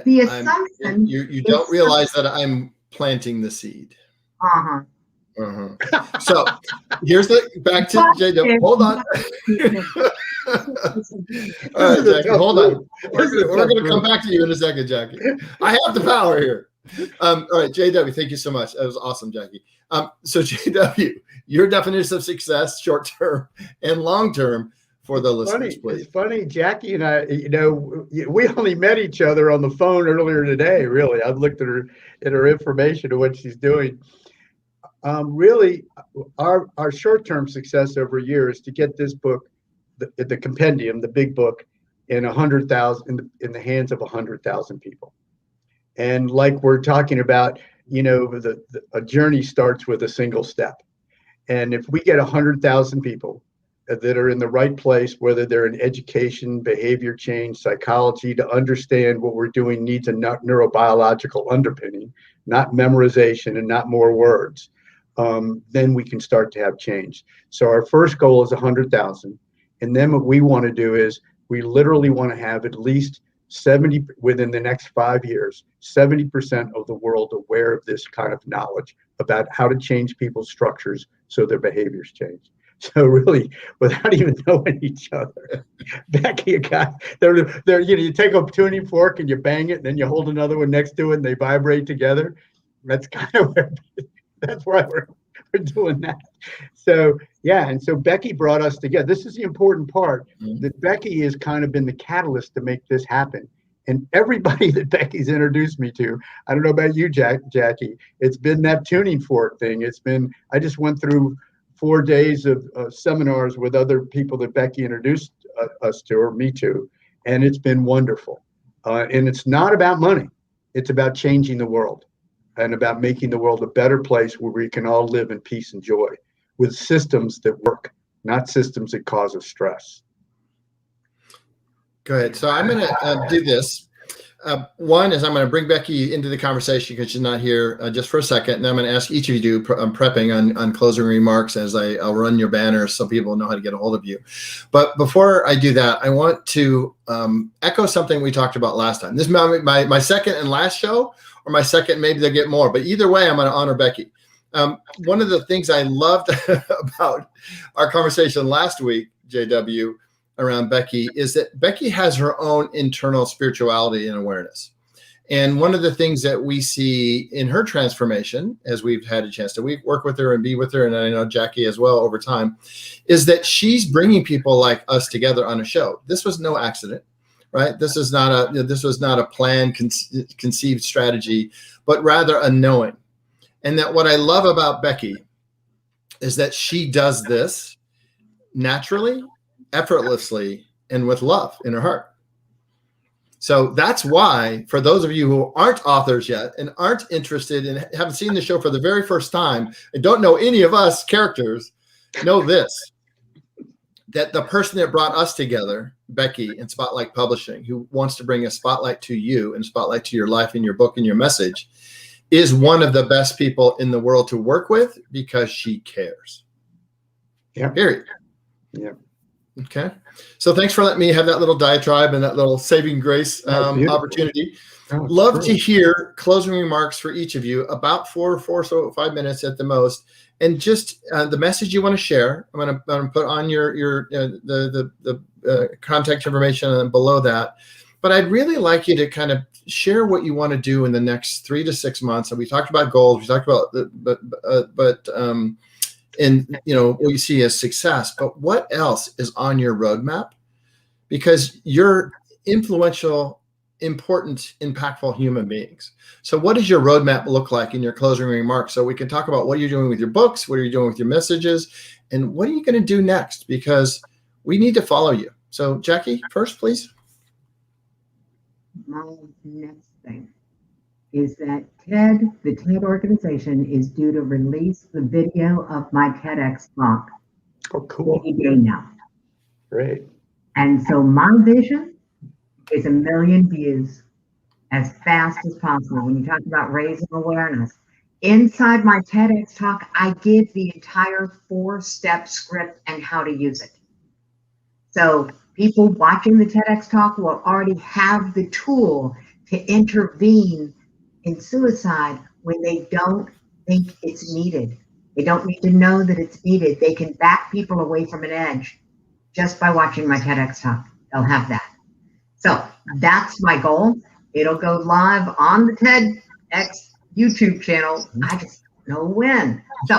The assumption. You don't realize that I'm planting the seed. Uh-huh. So here's back to JW. Hold on. All right, Jackie, hold on. We're going to come back to you in a second, Jackie. I have the power here. All right, JW, thank you so much. That was awesome, Jackie. So JW, your definition of success, short term and long term, for the listeners, please. It's funny, Jackie and I, we only met each other on the phone earlier today. Really, I've looked at her information of what she's doing. Really, our short-term success over a year is to get this book, the compendium, the big book, in 100,000 in the hands of 100,000 people. And like we're talking about, a journey starts with a single step. And if we get 100,000 people that are in the right place, whether they're in education, behavior change, psychology, to understand what we're doing needs a neurobiological underpinning, not memorization and not more words. Then we can start to have change. So our first goal is 100,000. And then what we want to do is we literally want to have at least 70, within the next 5 years, 70% of the world aware of this kind of knowledge about how to change people's structures so their behaviors change. So really, without even knowing each other, Becky, a guy, you take a tuning fork and you bang it, and then you hold another one next to it, and they vibrate together. That's kind of why we're doing that. So yeah, and so Becky brought us together. This is the important part, that Becky has kind of been the catalyst to make this happen. And everybody that Becky's introduced me to, I don't know about you, Jackie, it's been that tuning fork thing. I just went through 4 days of seminars with other people that Becky introduced us to, or me to, and it's been wonderful. And it's not about money. It's about changing the world and about making the world a better place where we can all live in peace and joy with systems that work, not systems that cause us stress. Go ahead. So I'm going to do this. One is I'm going to bring Becky into the conversation because she's not here just for a second. And I'm going to ask each of you to do prepping on closing remarks as I'll run your banners so people know how to get a hold of you. But before I do that, I want to echo something we talked about last time. This is my second and last show, or my second, maybe they'll get more. But either way, I'm going to honor Becky. One of the things I loved about our conversation last week, JW, around Becky, is that Becky has her own internal spirituality and awareness. And one of the things that we see in her transformation, as we've had a chance to work with her and be with her, and I know Jackie as well over time, is that she's bringing people like us together on a show. This was no accident. right? This was not a planned, conceived strategy, but rather a knowing. And that what I love about Becky is that she does this naturally, effortlessly, and with love in her heart. So that's why, for those of you who aren't authors yet and aren't interested and haven't seen the show for the very first time and don't know any of us characters, know this, that the person that brought us together, Becky and Spotlight Publishing, who wants to bring a spotlight to you and spotlight to your life and your book and your message, is one of the best people in the world to work with because she cares. Yeah. Period. Yeah. Okay. So thanks for letting me have that little diatribe and that little saving grace opportunity. Love to hear closing remarks for each of you, about 5 minutes at the most, and just the message you want to share. I'm going to put on the contact information below that. But I'd really like you to kind of share what you want to do in the next 3 to 6 months. And we talked about goals. We talked about and what you see as success, but what else is on your roadmap? Because you're influential, important, impactful human beings. So what does your roadmap look like in your closing remarks? So we can talk about what you're doing with your books, what are you doing with your messages, and what are you going to do next? Because we need to follow you. So Jackie, first, please. My next thing is that the TED organization is due to release the video of my TEDx talk any day now. Great. And so my vision is 1 million views as fast as possible. When you talk about raising awareness, inside my TEDx talk, I give the entire 4-step script and how to use it. So people watching the TEDx talk will already have the tool to intervene in suicide when they don't think it's needed. They don't need to know that it's needed. They can back people away from an edge just by watching my TEDx talk. They'll have that. So that's my goal. It'll go live on the TEDx YouTube channel. I just don't know when. So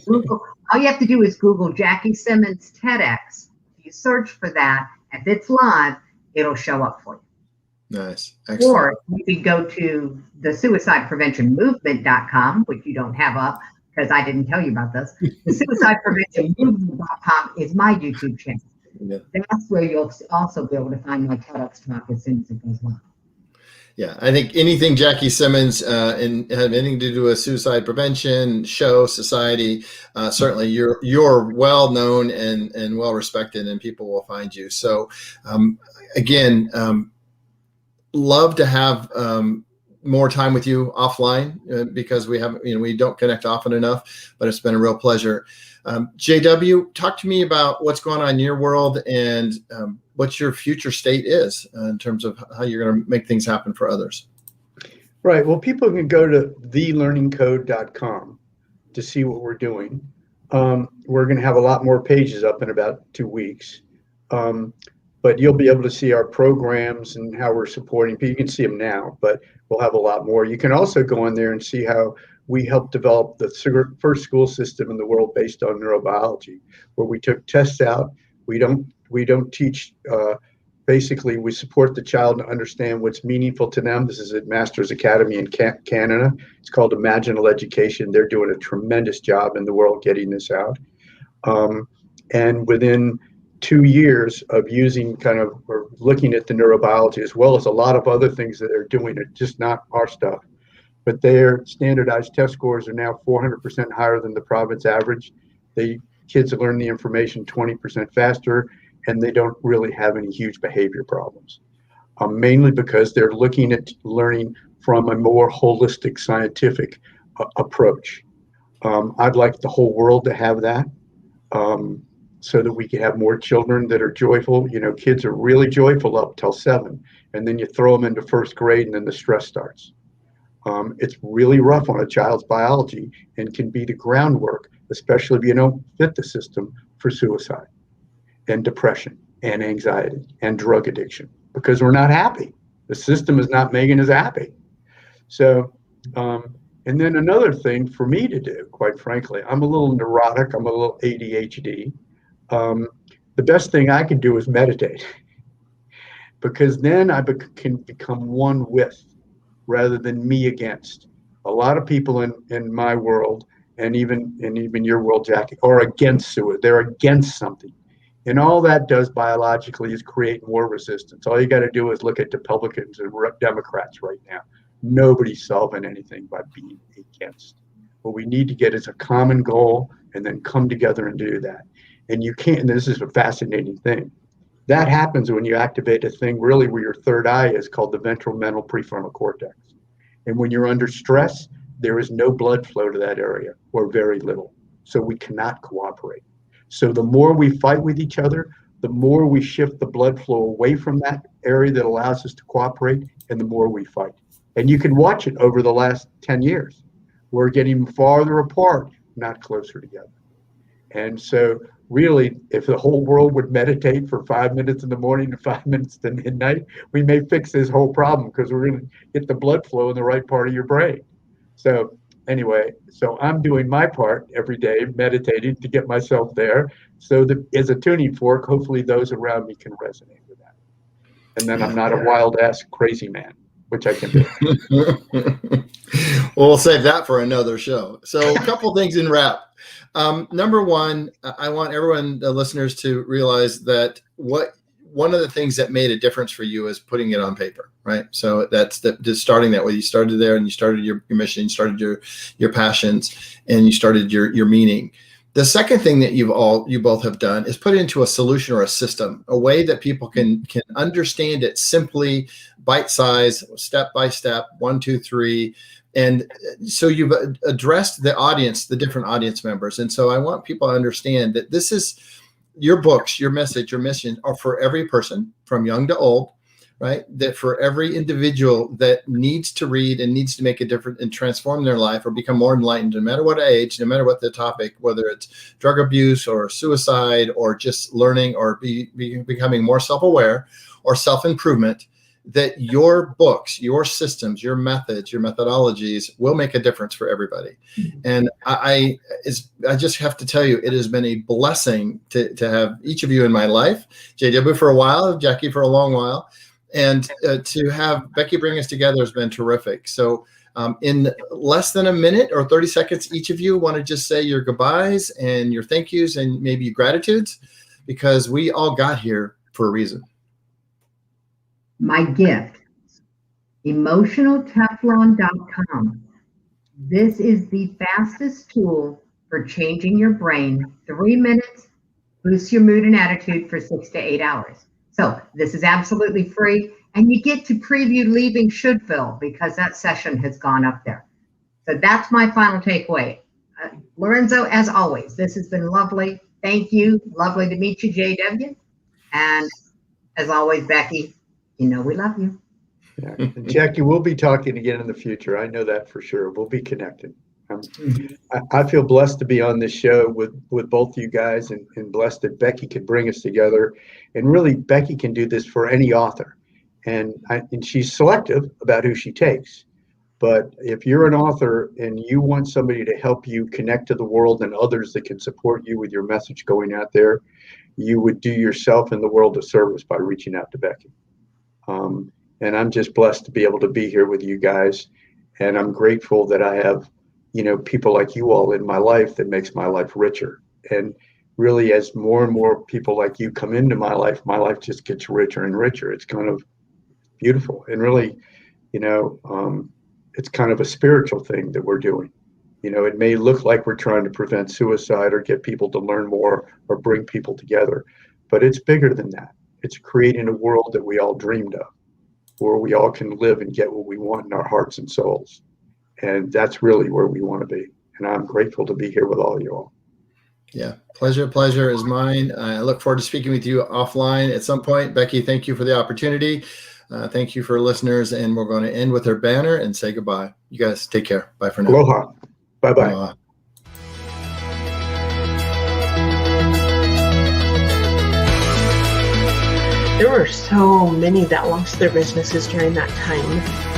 Google, all you have to do is Google Jackie Simmons TEDx. If you search for that, if it's live, it'll show up for you. Nice. Excellent. Or you can go to the suicidepreventionmovement.com, which you don't have up because I didn't tell you about this. The suicidepreventionmovement.com is my YouTube channel. Yeah. That's where you'll also be able to find my TEDx talk as soon as it goes live. Yeah, I think anything Jackie Simmons and have anything to do with suicide prevention, show, society, certainly you're well known and well respected, and people will find you. So again, love to have more time with you offline because we don't connect often enough, but it's been a real pleasure. JW, talk to me about what's going on in your world and what your future state is in terms of how you're going to make things happen for others. Right. Well, people can go to thelearningcode.com to see what we're doing. We're going to have a lot more pages up in about 2 weeks. But you'll be able to see our programs and how we're supporting people. You can see them now, but we'll have a lot more. You can also go in there and see how we helped develop the first school system in the world based on neurobiology, where we took tests out. We don't teach. Basically, we support the child to understand what's meaningful to them. This is at Masters Academy in Canada. It's called Imaginal Education. They're doing a tremendous job in the world getting this out. And within 2 years of using or looking at the neurobiology, as well as a lot of other things that they're doing, it's just not our stuff. But their standardized test scores are now 400% higher than the province average. The kids learn the information 20% faster, and they don't really have any huge behavior problems. Mainly because they're looking at learning from a more holistic scientific approach. I'd like the whole world to have that. So that we can have more children that are joyful. Kids are really joyful up till 7, and then you throw them into first grade and then the stress starts. It's really rough on a child's biology and can be the groundwork, especially if you don't fit the system, for suicide and depression and anxiety and drug addiction, because we're not happy. The system is not making us happy. So, and then another thing for me to do, quite frankly, I'm a little neurotic, I'm a little ADHD. The best thing I can do is meditate. because then I can become one with rather than me against. A lot of people in my world and even your world, Jackie, are against suicide. They're against something. And all that does biologically is create more resistance. All you got to do is look at Republicans and Democrats right now. Nobody's solving anything by being against. What we need to get is a common goal and then come together and do that. And you can't, and this is a fascinating thing. That happens when you activate a thing really where your third eye is, called the ventral mental prefrontal cortex. And when you're under stress, there is no blood flow to that area, or very little. So we cannot cooperate. So the more we fight with each other, the more we shift the blood flow away from that area that allows us to cooperate, and the more we fight. And you can watch it over the last 10 years. We're getting farther apart, not closer together. And so really, if the whole world would meditate for 5 minutes in the morning and 5 minutes to midnight, we may fix this whole problem, because we're going to get the blood flow in the right part of your brain. So anyway, so I'm doing my part every day, meditating to get myself there. So that as a tuning fork, hopefully those around me can resonate with that. And then I'm not a wild ass crazy man, which I can be. Well, we'll save that for another show. So a couple things in wrap. Number one, I want everyone, the listeners, to realize that one of the things that made a difference for you is putting it on paper, right? So that's just starting that way. You started there, and you started your mission, you started your passions, and you started your meaning. The second thing that you both have done is put it into a solution or a system, a way that people can understand it simply, bite size, step by step, 1, 2, 3. And so you've addressed the audience, the different audience members. And so I want people to understand that this is your books, your message, your mission are for every person from young to old, right? That for every individual that needs to read and needs to make a difference and transform their life or become more enlightened, no matter what age, no matter what the topic, whether it's drug abuse or suicide or just learning or becoming more self-aware or self-improvement, that your books, your systems, your methods, your methodologies will make a difference for everybody. And I just have to tell you, it has been a blessing to have each of you in my life, JW for a while, Jackie for a long while, and to have Becky bring us together has been terrific. So in less than a minute or 30 seconds, each of you want to just say your goodbyes and your thank yous and maybe your gratitudes, because we all got here for a reason. My gift, emotionalteflon.com. This is the fastest tool for changing your brain. 3 minutes, boosts your mood and attitude for 6 to 8 hours. So this is absolutely free, and you get to preview Leaving Shouldville because that session has gone up there. So that's my final takeaway. Lorenzo, as always, this has been lovely. Thank you. Lovely to meet you, JW. And as always, Becky, you know we love you. Yeah. And Jackie, we'll be talking again in the future. I know that for sure. We'll be connected. I feel blessed to be on this show with both you guys, and blessed that Becky could bring us together. And really, Becky can do this for any author. And she's selective about who she takes. But if you're an author and you want somebody to help you connect to the world and others that can support you with your message going out there, you would do yourself and the world a service by reaching out to Becky. And I'm just blessed to be able to be here with you guys. And I'm grateful that I have, people like you all in my life that makes my life richer. And really, as more and more people like you come into my life just gets richer and richer. It's kind of beautiful. And really, it's kind of a spiritual thing that we're doing. It may look like we're trying to prevent suicide or get people to learn more or bring people together, but it's bigger than that. It's creating a world that we all dreamed of, where we all can live and get what we want in our hearts and souls. And that's really where we want to be. And I'm grateful to be here with all you all. Yeah, pleasure is mine. I look forward to speaking with you offline at some point. Becky, thank you for the opportunity. Thank you for listeners. And we're going to end with our banner and say goodbye. You guys take care. Bye for now. Aloha. Bye-bye. Aloha. There were so many that lost their businesses during that time.